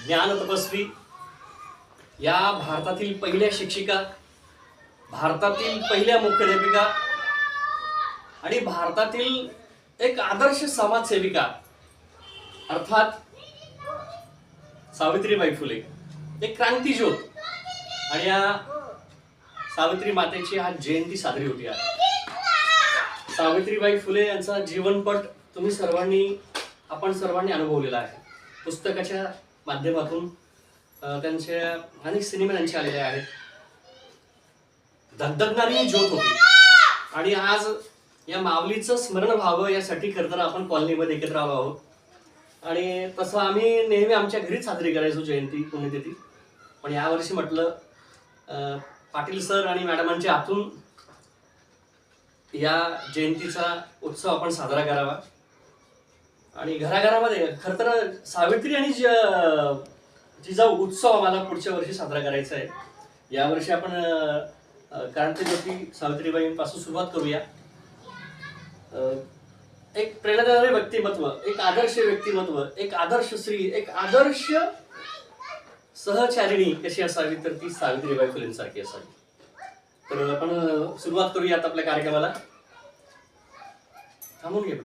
ज्ञान तपस्वी, या भारतातील पहिल्या शिक्षिका, भारतातील पहिल्या मुख्याध्यापिका आणि भारतातील एक आदर्श समाजसेविका अर्थात सावित्रीबाई फुले, एक क्रांतिज्योत. आणि या सावित्री मातेची आज जयंती साजरी होती आहे. सावित्रीबाई फुले यांचा जीवनपट आपण सर्वांनी अनुभवलेला आहे. पुस्तकाच्या माध्यमातून त्यांच्या अनेक सिनेमे त्यांचे आलेले आहेत. धगधगणारी ज्योत होती. आणि आज या माऊलीचं स्मरण व्हावं यासाठी खरं तर आपण कॉलनीमध्ये एकत्र आलो आहोत. आणि तसं आम्ही नेहमी आमच्या घरीच साजरी करायचो जयंती, पुण्यतिथी. पण यावर्षी म्हटलं पाटील सर आणि मॅडमांच्या हातून या जयंतीचा उत्सव आपण साजरा करावा. आणि घराघरामध्ये खरं तर सावित्री आणि जिजाऊ उत्सव आम्हाला पुढच्या वर्षी साजरा करायचा आहे. यावर्षी आपण क्रांतिज्योती सावित्रीबाईंपासून सुरुवात करूया. एक प्रेरणादायी व्यक्तिमत्व, एक आदर्श व्यक्तिमत्व, एक आदर्श स्त्री, एक आदर्श सहचारिणी कशी असावी तर ती सावित्रीबाई फुलेंसारखी असावी. तर आपण सुरुवात करूयात आपल्या कार्यक्रमाला. थांबून घे.